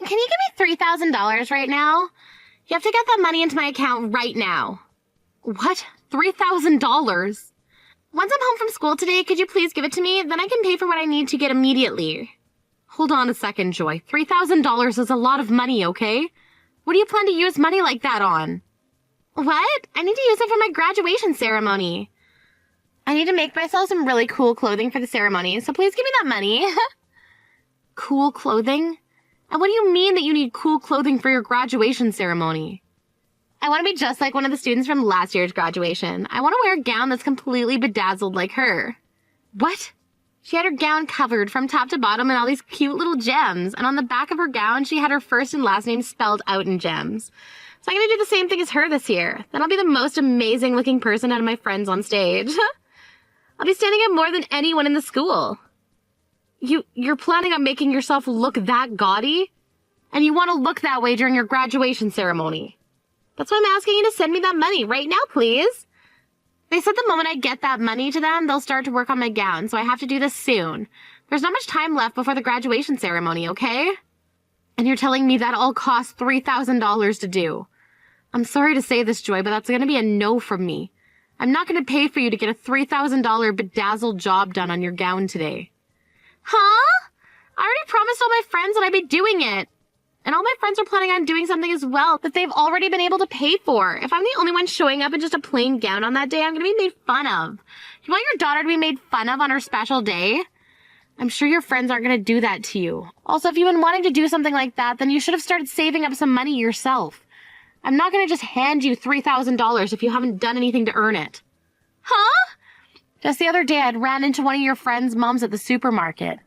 can you give me $3,000 right now? You have to get that money into my account right now. What? $3,000? Once I'm home from school today, could you please give it to me? Then I can pay for what I need to get immediately. Hold on a second, Joy. $3,000 is a lot of money, okay? What do you plan to use money like that on? What? I need to use it for my graduation ceremony. I need to make myself some really cool clothing for the ceremony, so please give me that money. Cool clothing? And what do you mean that you need cool clothing for your graduation ceremony? I want to be just like one of the students from last year's graduation. I want to wear a gown that's completely bedazzled like her. What? She had her gown covered from top to bottom in all these cute little gems, and on the back of her gown, she had her first and last name spelled out in gems. So I'm going to do the same thing as her this year. Then I'll be the most amazing looking person out of my friends on stage. I'll be standing out more than anyone in the school. You're planning on making yourself look that gaudy? And you want to look that way during your graduation ceremony? That's why I'm asking you to send me that money right now, please. They said the moment I get that money to them, they'll start to work on my gown, so I have to do this soon. There's not much time left before the graduation ceremony, okay? And you're telling me that all costs $3,000 to do. I'm sorry to say this, Joy, but that's going to be a no from me. I'm not going to pay for you to get a $3,000 bedazzled job done on your gown today. Huh? I already promised all my friends that I'd be doing it. And all my friends are planning on doing something as well that they've already been able to pay for. If I'm the only one showing up in just a plain gown on that day, I'm going to be made fun of. You want your daughter to be made fun of on her special day? I'm sure your friends aren't going to do that to you. Also, if you've been wanting to do something like that, then you should have started saving up some money yourself. I'm not going to just hand you $3,000 if you haven't done anything to earn it. Huh? Just the other day, I'd ran into one of your friends' moms at the supermarket.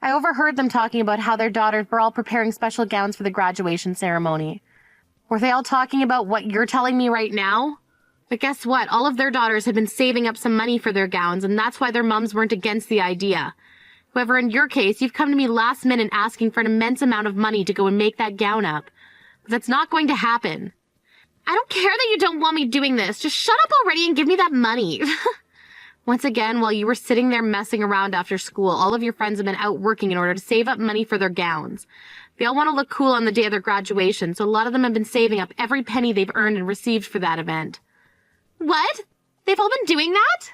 I overheard them talking about how their daughters were all preparing special gowns for the graduation ceremony. Were they all talking about what you're telling me right now? But guess what? All of their daughters had been saving up some money for their gowns, and that's why their mums weren't against the idea. However, in your case, you've come to me last minute asking for an immense amount of money to go and make that gown up. But that's not going to happen. I don't care that you don't want me doing this. Just shut up already and give me that money. Once again, while you were sitting there messing around after school, all of your friends have been out working in order to save up money for their gowns. They all want to look cool on the day of their graduation, so a lot of them have been saving up every penny they've earned and received for that event. What? They've all been doing that?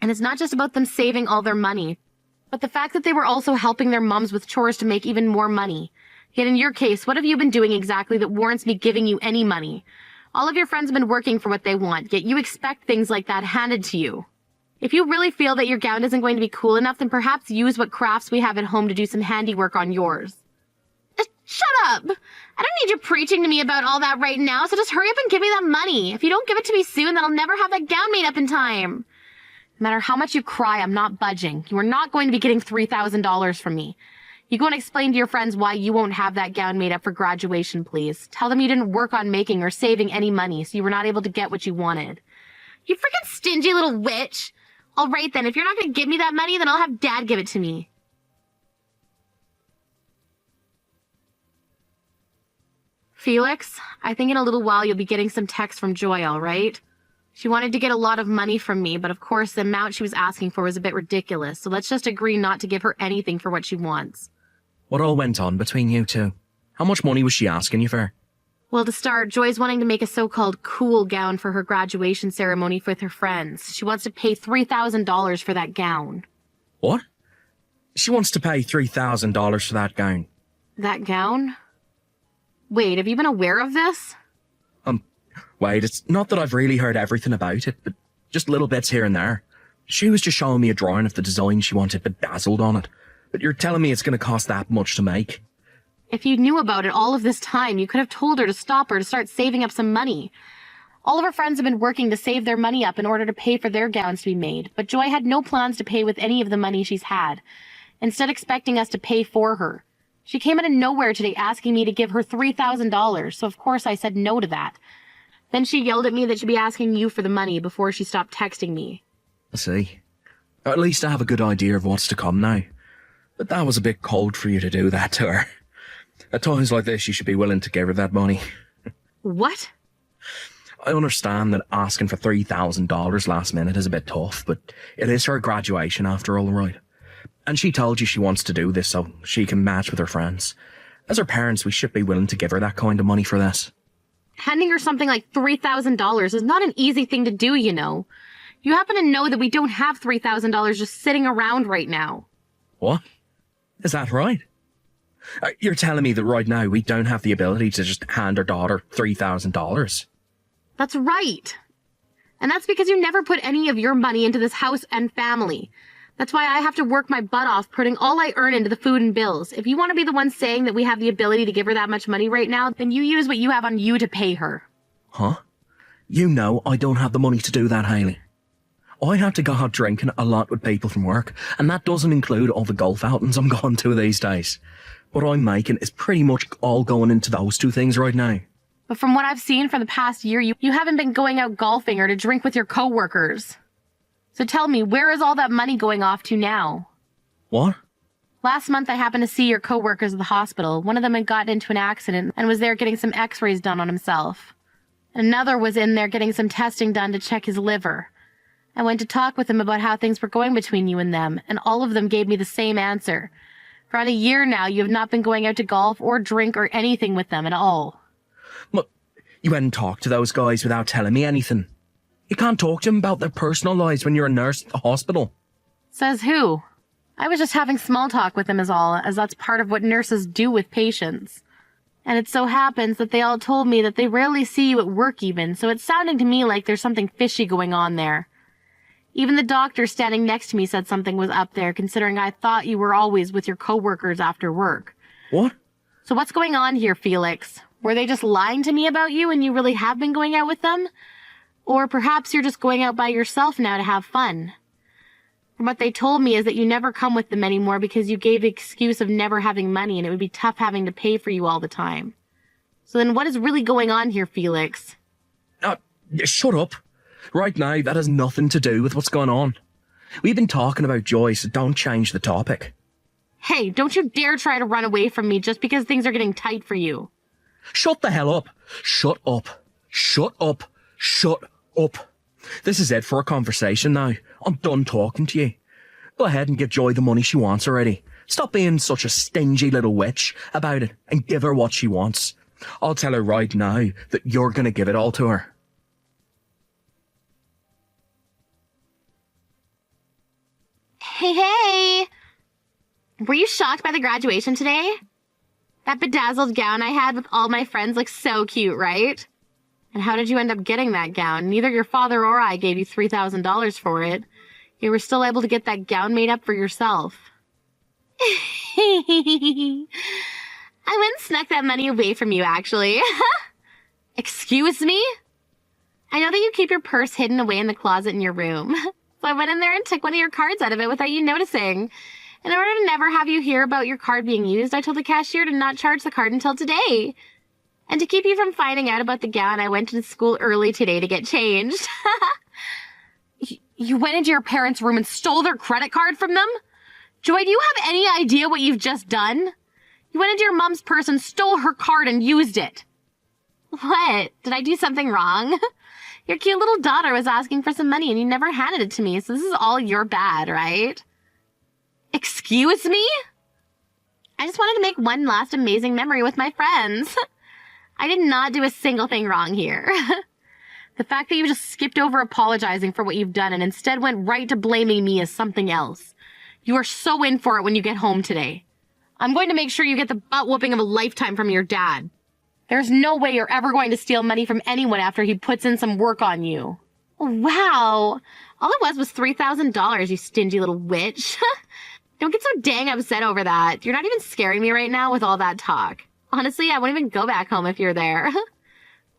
And it's not just about them saving all their money, but the fact that they were also helping their moms with chores to make even more money. Yet in your case, what have you been doing exactly that warrants me giving you any money? All of your friends have been working for what they want, yet you expect things like that handed to you. If you really feel that your gown isn't going to be cool enough, then perhaps use what crafts we have at home to do some handiwork on yours. Shut up! I don't need you preaching to me about all that right now, so just hurry up and give me that money. If you don't give it to me soon, then I'll never have that gown made up in time. No matter how much you cry, I'm not budging. You are not going to be getting $3,000 from me. You go and explain to your friends why you won't have that gown made up for graduation, please. Tell them you didn't work on making or saving any money, so you were not able to get what you wanted. You freaking stingy little witch! All right, then. If you're not going to give me that money, then I'll have Dad give it to me. Felix, I think in a little while you'll be getting some texts from Joy, all right? She wanted to get a lot of money from me, but of course the amount she was asking for was a bit ridiculous, so let's just agree not to give her anything for what she wants. What all went on between you two? How much money was she asking you for? Well, to start, Joy's wanting to make a so-called cool gown for her graduation ceremony with her friends. She wants to pay $3,000 for that gown. What? She wants to pay $3,000 for that gown. That gown? Wait, have you been aware of this? Wait, it's not that I've really heard everything about it, but just little bits here and there. She was just showing me a drawing of the design she wanted bedazzled on it. But you're telling me it's going to cost that much to make? If you knew about it all of this time, you could have told her to stop her to start saving up some money. All of her friends have been working to save their money up in order to pay for their gowns to be made, but Joy had no plans to pay with any of the money she's had, instead expecting us to pay for her. She came out of nowhere today asking me to give her $3,000, so of course I said no to that. Then she yelled at me that she'd be asking you for the money before she stopped texting me. I see. At least I have a good idea of what's to come now. But that was a bit cold for you to do that to her. At times like this, you should be willing to give her that money. What? I understand that asking for $3,000 last minute is a bit tough, but it is her graduation after all, right? And she told you she wants to do this so she can match with her friends. As her parents, we should be willing to give her that kind of money for this. Handing her something like $3,000 is not an easy thing to do, you know. You happen to know that we don't have $3,000 just sitting around right now. What? Is that right? You're telling me that right now we don't have the ability to just hand our daughter $3,000? That's right. And that's because you never put any of your money into this house and family. That's why I have to work my butt off putting all I earn into the food and bills. If you want to be the one saying that we have the ability to give her that much money right now, then you use what you have on you to pay her. Huh? You know I don't have the money to do that, Hayley. I have to go out drinking a lot with people from work, and that doesn't include all the golf outings I'm going to these days. What I'm making is pretty much all going into those two things right now. But from what I've seen for the past year, you haven't been going out golfing or to drink with your coworkers. So tell me, where is all that money going off to now? What? Last month I happened to see your coworkers at the hospital. One of them had gotten into an accident and was there getting some x-rays done on himself. Another was in there getting some testing done to check his liver. I went to talk with them about how things were going between you and them, and all of them gave me the same answer. For around a year now, you have not been going out to golf or drink or anything with them at all. But you went and talked to those guys without telling me anything. You can't talk to them about their personal lives when you're a nurse at the hospital. Says who? I was just having small talk with them is all, as that's part of what nurses do with patients. And it so happens that they all told me that they rarely see you at work even, so it's sounding to me like there's something fishy going on there. Even the doctor standing next to me said something was up there, considering I thought you were always with your coworkers after work. What? So what's going on here, Felix? Were they just lying to me about you and you really have been going out with them? Or perhaps you're just going out by yourself now to have fun. From what they told me is that you never come with them anymore because you gave the excuse of never having money and it would be tough having to pay for you all the time. So then what is really going on here, Felix? Shut up. Right now, that has nothing to do with what's going on. We've been talking about Joy, so don't change the topic. Hey, don't you dare try to run away from me just because things are getting tight for you. Shut the hell up. Shut up. Shut up. Shut up. This is it for a conversation now. I'm done talking to you. Go ahead and give Joy the money she wants already. Stop being such a stingy little witch about it and give her what she wants. I'll tell her right now that you're going to give it all to her. Hey! Were you shocked by the graduation today? That bedazzled gown I had with all my friends looks so cute, right? And how did you end up getting that gown? Neither your father or I gave you $3,000 for it. You were still able to get that gown made up for yourself. I went and snuck that money away from you, actually. Excuse me? I know that you keep your purse hidden away in the closet in your room. So I went in there and took one of your cards out of it without you noticing. In order to never have you hear about your card being used, I told the cashier to not charge the card until today. And to keep you from finding out about the gown, I went to school early today to get changed. You went into your parents' room and stole their credit card from them? Joy, do you have any idea what you've just done? You went into your mom's purse and stole her card and used it. What? Did I do something wrong? Your cute little daughter was asking for some money and you never handed it to me, so this is all your bad, right? Excuse me? I just wanted to make one last amazing memory with my friends. I did not do a single thing wrong here. The fact that you just skipped over apologizing for what you've done and instead went right to blaming me as something else. You are so in for it when you get home today. I'm going to make sure you get the butt whooping of a lifetime from your dad. There's no way you're ever going to steal money from anyone after he puts in some work on you. Wow. All it was $3,000, you stingy little witch. Don't get so dang upset over that. You're not even scaring me right now with all that talk. Honestly, I won't even go back home if you're there.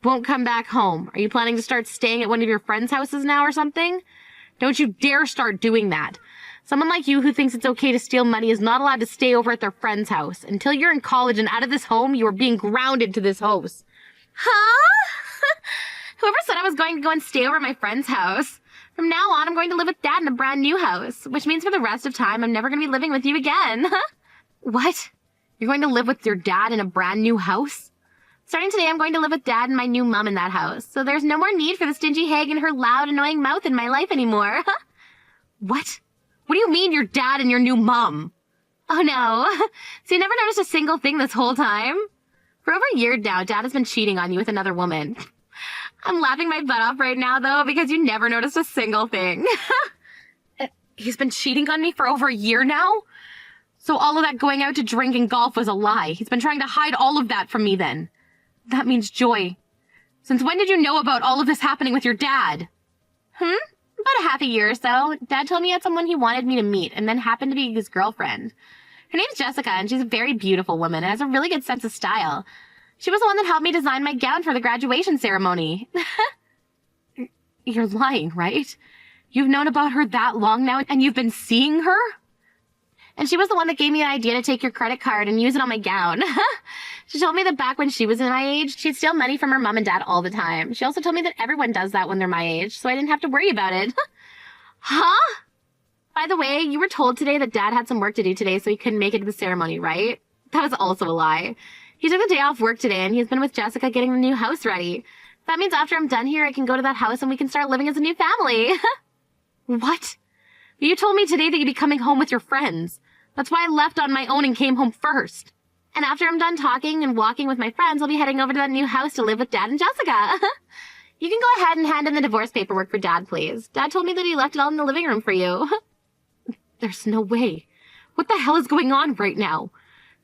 Won't come back home. Are you planning to start staying at one of your friends' houses now or something? Don't you dare start doing that. Someone like you who thinks it's okay to steal money is not allowed to stay over at their friend's house. Until you're in college and out of this home, you are being grounded to this house. Huh? Whoever said I was going to go and stay over at my friend's house? From now on, I'm going to live with Dad in a brand new house, which means for the rest of time, I'm never going to be living with you again. What? You're going to live with your dad in a brand new house? Starting today, I'm going to live with Dad and my new mom in that house, so there's no more need for the stingy hag and her loud, annoying mouth in my life anymore. What? What do you mean your dad and your new mom? Oh no. So you never noticed a single thing this whole time? For over a year now, Dad has been cheating on you with another woman. I'm laughing my butt off right now, though, because you never noticed a single thing. He's been cheating on me for over a year now? So all of that going out to drink and golf was a lie. He's been trying to hide all of that from me then. That means Joy. Since when did you know about all of this happening with your dad? About a half a year or so. Dad told me he had someone he wanted me to meet, and then happened to be his girlfriend. Her name's Jessica, and she's a very beautiful woman and has a really good sense of style. She was the one that helped me design my gown for the graduation ceremony. You're lying, right? You've known about her that long now, and you've been seeing her? And she was the one that gave me the idea to take your credit card and use it on my gown. She told me that back when she was in my age, she'd steal money from her mom and dad all the time. She also told me that everyone does that when they're my age, so I didn't have to worry about it. Huh? By the way, you were told today that Dad had some work to do today, so he couldn't make it to the ceremony, right? That was also a lie. He took the day off work today, and he's been with Jessica getting the new house ready. That means after I'm done here, I can go to that house and we can start living as a new family. What? You told me today that you'd be coming home with your friends. That's why I left on my own and came home first. And after I'm done talking and walking with my friends, I'll be heading over to that new house to live with Dad and Jessica. You can go ahead and hand in the divorce paperwork for Dad, please. Dad told me that he left it all in the living room for you. There's no way. What the hell is going on right now?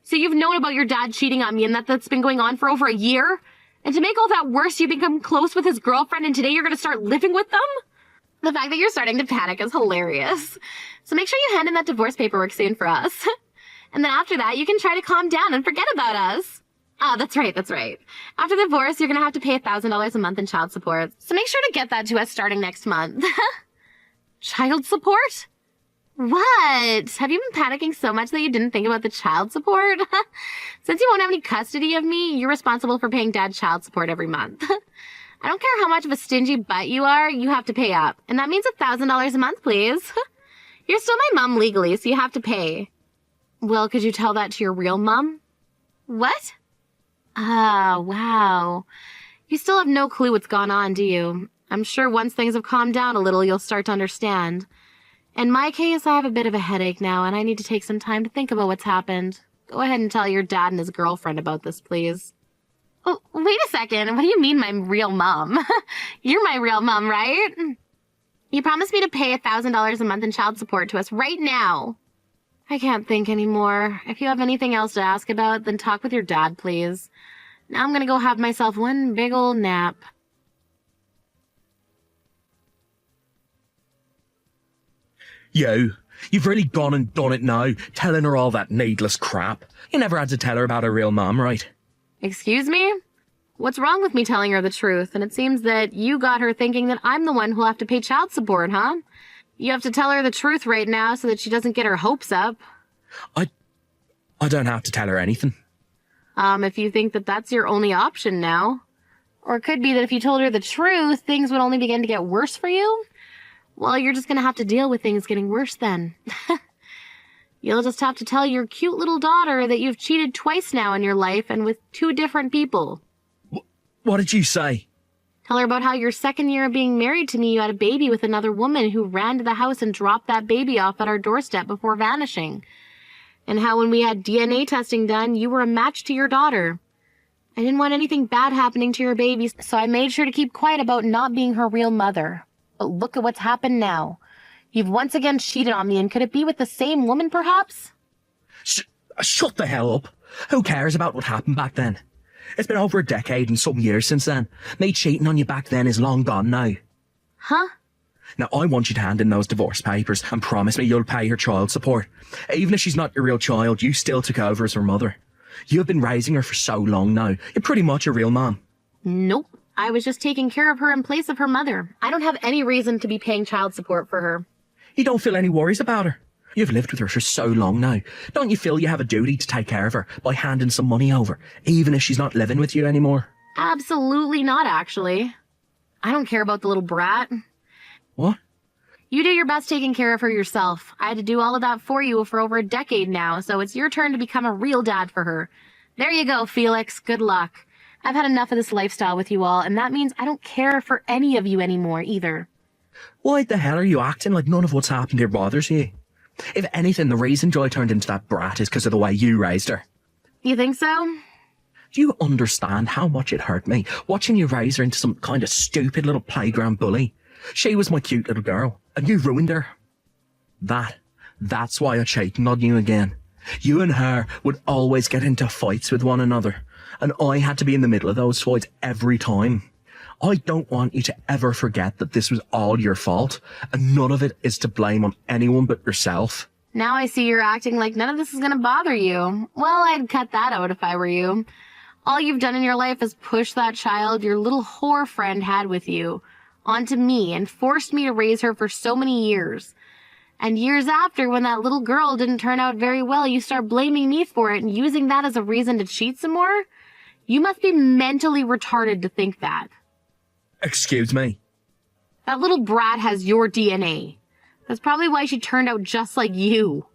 So you've known about your dad cheating on me and that's been going on for over a year? And to make all that worse, you become close with his girlfriend and today you're going to start living with them? The fact that you're starting to panic is hilarious. So make sure you hand in that divorce paperwork soon for us. And then after that, you can try to calm down and forget about us. Oh, that's right. After the divorce, you're going to have to pay $1,000 a month in child support. So make sure to get that to us starting next month. Child support? What? Have you been panicking so much that you didn't think about the child support? Since you won't have any custody of me, you're responsible for paying Dad child support every month. I don't care how much of a stingy butt you are, you have to pay up. And that means $1,000 a month, please. You're still my mom legally, so you have to pay. Well, could you tell that to your real mom? What? Ah, wow. You still have no clue what's gone on, do you? I'm sure once things have calmed down a little, you'll start to understand. In my case, I have a bit of a headache now, and I need to take some time to think about what's happened. Go ahead and tell your dad and his girlfriend about this, please. Oh, wait a second. What do you mean my real mom? You're my real mom, right? You promised me to pay $1,000 a month in child support to us right now. I can't think anymore. If you have anything else to ask about, then talk with your dad, please. Now I'm gonna go have myself one big old nap. You've really gone and done it now, telling her all that needless crap. You never had to tell her about her real mom, right? Excuse me? What's wrong with me telling her the truth? And it seems that you got her thinking that I'm the one who'll have to pay child support, huh? You have to tell her the truth right now so that she doesn't get her hopes up. I don't have to tell her anything. If you think that that's your only option now. Or it could be that if you told her the truth, things would only begin to get worse for you. Well, you're just gonna have to deal with things getting worse then. You'll just have to tell your cute little daughter that you've cheated twice now in your life and with 2 different people. What did you say? Tell her about how your second year of being married to me, you had a baby with another woman who ran to the house and dropped that baby off at our doorstep before vanishing. And how when we had DNA testing done, you were a match to your daughter. I didn't want anything bad happening to your baby, so I made sure to keep quiet about not being her real mother. But look at what's happened now. You've once again cheated on me, and could it be with the same woman, perhaps? Shut the hell up. Who cares about what happened back then? It's been over a decade and some years since then. Me cheating on you back then is long gone now. Huh? Now, I want you to hand in those divorce papers and promise me you'll pay her child support. Even if she's not your real child, you still took over as her mother. You have been raising her for so long now. You're pretty much a real mom. Nope. I was just taking care of her in place of her mother. I don't have any reason to be paying child support for her. You don't feel any worries about her? You've lived with her for so long now. Don't you feel you have a duty to take care of her by handing some money over, even if she's not living with you anymore? Absolutely not, actually. I don't care about the little brat. What? You do your best taking care of her yourself. I had to do all of that for you for over a decade now, so it's your turn to become a real dad for her. There you go, Felix. Good luck. I've had enough of this lifestyle with you all, and that means I don't care for any of you anymore, either. Why the hell are you acting like none of what's happened here bothers you? If anything, the reason Joy turned into that brat is because of the way you raised her. You think so? Do you understand how much it hurt me, watching you raise her into some kind of stupid little playground bully? She was my cute little girl, and you ruined her. That's why I cheated on you again. You and her would always get into fights with one another, and I had to be in the middle of those fights every time. I don't want you to ever forget that this was all your fault, and none of it is to blame on anyone but yourself. Now I see you're acting like none of this is gonna bother you. Well, I'd cut that out if I were you. All you've done in your life is push that child your little whore friend had with you onto me and forced me to raise her for so many years. And years after, when that little girl didn't turn out very well, you start blaming me for it and using that as a reason to cheat some more? You must be mentally retarded to think that. Excuse me? That little brat has your DNA. That's probably why she turned out just like you.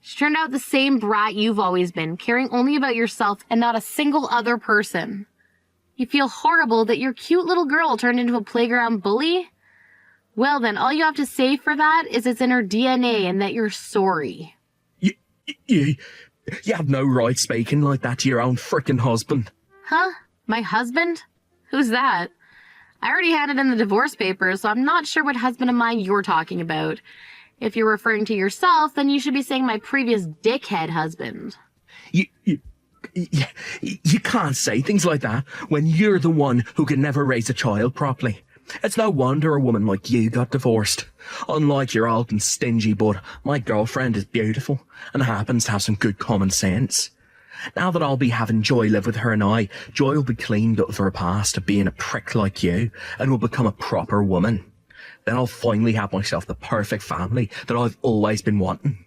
She turned out the same brat you've always been, caring only about yourself and not a single other person. You feel horrible that your cute little girl turned into a playground bully? Well then, all you have to say for that is it's in her DNA and that you're sorry. You have no right speaking like that to your own frickin' husband. Huh? My husband? Who's that? I already handed in the divorce papers, so I'm not sure what husband of mine you're talking about. If you're referring to yourself, then you should be saying my previous dickhead husband. You can't say things like that when you're the one who can never raise a child properly. It's no wonder a woman like you got divorced. Unlike your old and stingy bud, my girlfriend is beautiful and happens to have some good common sense. Now that I'll be having Joy live with her and Joy will be cleaned up of her past of being a prick like you and will become a proper woman. Then I'll finally have myself the perfect family that I've always been wanting.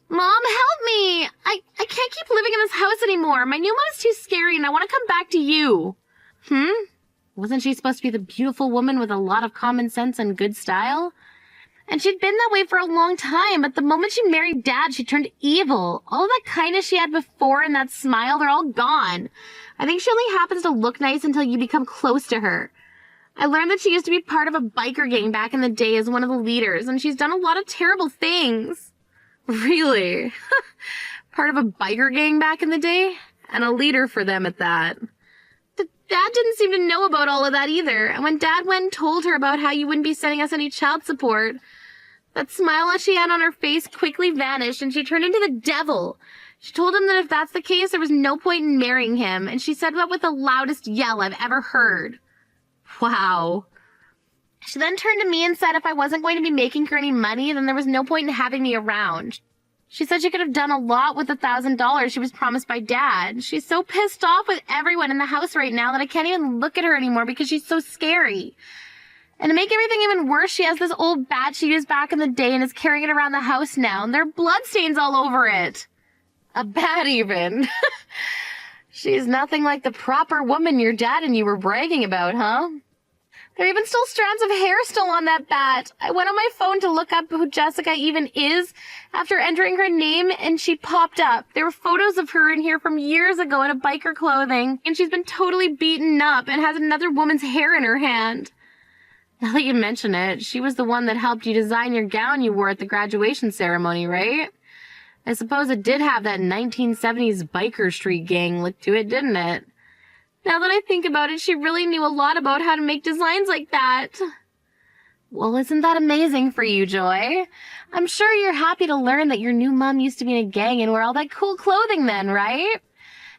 Mom, help me! I can't keep living in this house anymore. My new mom is too scary and I want to come back to you. Wasn't she supposed to be the beautiful woman with a lot of common sense and good style? And she'd been that way for a long time, but the moment she married Dad, she turned evil. All of that kindness she had before and that smile, they're all gone. I think she only happens to look nice until you become close to her. I learned that she used to be part of a biker gang back in the day as one of the leaders, and she's done a lot of terrible things. Really? Part of a biker gang back in the day? And a leader for them at that. Dad didn't seem to know about all of that either, and when Dad went and told her about how you wouldn't be sending us any child support, that smile that she had on her face quickly vanished and she turned into the devil. She told him that if that's the case, there was no point in marrying him, and she said that with the loudest yell I've ever heard. Wow. She then turned to me and said if I wasn't going to be making her any money, then there was no point in having me around. She said she could have done a lot with the $1,000 she was promised by Dad. She's so pissed off with everyone in the house right now that I can't even look at her anymore because she's so scary. And to make everything even worse, she has this old bat she used back in the day and is carrying it around the house now, and there are bloodstains all over it. A bat even. She's nothing like the proper woman your dad and you were bragging about, huh? There are even still strands of hair still on that bat. I went on my phone to look up who Jessica even is after entering her name, and she popped up. There were photos of her in here from years ago in a biker clothing, and she's been totally beaten up and has another woman's hair in her hand. Now that you mention it, she was the one that helped you design your gown you wore at the graduation ceremony, right? I suppose it did have that 1970s biker street gang look to it, didn't it? Now that I think about it, she really knew a lot about how to make designs like that. Well, isn't that amazing for you, Joy? I'm sure you're happy to learn that your new mom used to be in a gang and wear all that cool clothing then, right?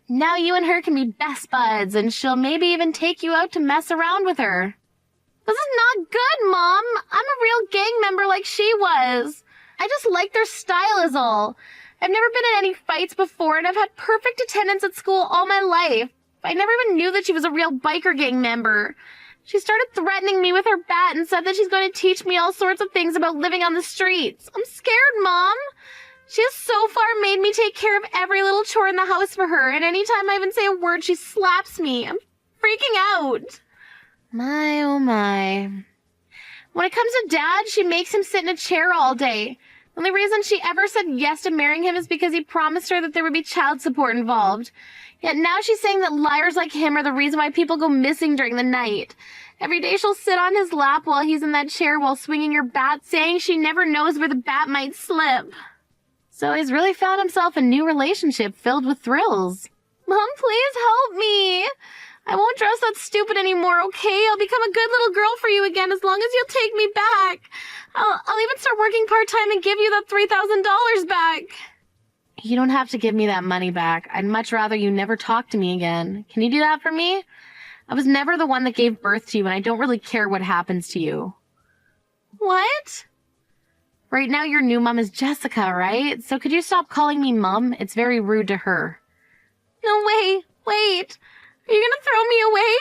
Now you and her can be best buds, and she'll maybe even take you out to mess around with her. This is not good, Mom. I'm a real gang member like she was. I just like their style is all. I've never been in any fights before, and I've had perfect attendance at school all my life. I never even knew that she was a real biker gang member. She started threatening me with her bat and said that she's going to teach me all sorts of things about living on the streets. I'm scared, Mom. She has so far made me take care of every little chore in the house for her, and anytime I even say a word, she slaps me. I'm freaking out. My, oh my. When it comes to Dad, she makes him sit in a chair all day. The only reason she ever said yes to marrying him is because he promised her that there would be child support involved. Yet now she's saying that liars like him are the reason why people go missing during the night. Every day she'll sit on his lap while he's in that chair while swinging her bat, saying she never knows where the bat might slip. So he's really found himself a new relationship filled with thrills. Mom, please help me. I won't dress that stupid anymore, okay? I'll become a good little girl for you again as long as you'll take me back. I'll even start working part-time and give you that $3,000 back. You don't have to give me that money back. I'd much rather you never talk to me again. Can you do that for me? I was never the one that gave birth to you, and I don't really care what happens to you. What? Right now, your new mom is Jessica, right? So could you stop calling me Mom? It's very rude to her. No, wait. Are you gonna throw me away?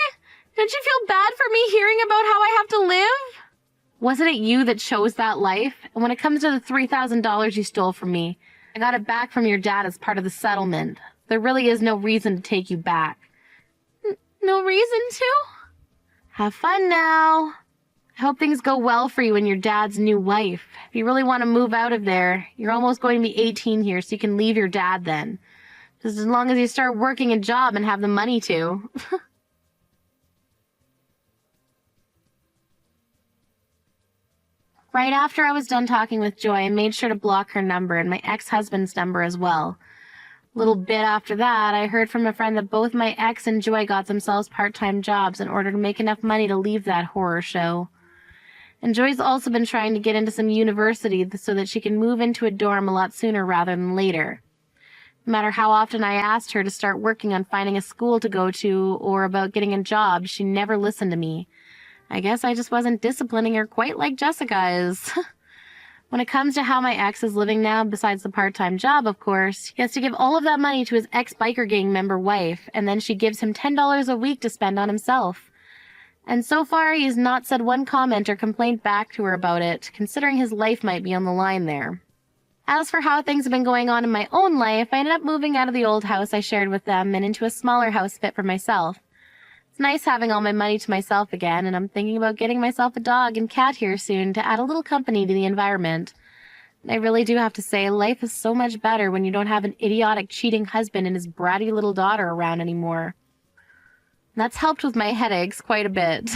Don't you feel bad for me hearing about how I have to live? Wasn't it you that chose that life? And when it comes to the $3,000 you stole from me, I got it back from your dad as part of the settlement. There really is no reason to take you back. No reason to? Have fun now. I hope things go well for you and your dad's new wife. If you really want to move out of there, you're almost going to be 18 here, so you can leave your dad then. Just as long as you start working a job and have the money to. Right after I was done talking with Joy, I made sure to block her number and my ex-husband's number as well. A little bit after that, I heard from a friend that both my ex and Joy got themselves part-time jobs in order to make enough money to leave that horror show. And Joy's also been trying to get into some university so that she can move into a dorm a lot sooner rather than later. No matter how often I asked her to start working on finding a school to go to or about getting a job, she never listened to me. I guess I just wasn't disciplining her quite like Jessica is. When it comes to how my ex is living now, besides the part-time job, of course, he has to give all of that money to his ex-biker gang member wife, and then she gives him $10 a week to spend on himself. And so far, he has not said one comment or complaint back to her about it, considering his life might be on the line there. As for how things have been going on in my own life, I ended up moving out of the old house I shared with them and into a smaller house fit for myself. It's nice having all my money to myself again, and I'm thinking about getting myself a dog and cat here soon to add a little company to the environment. And I really do have to say, life is so much better when you don't have an idiotic, cheating husband and his bratty little daughter around anymore. That's helped with my headaches quite a bit.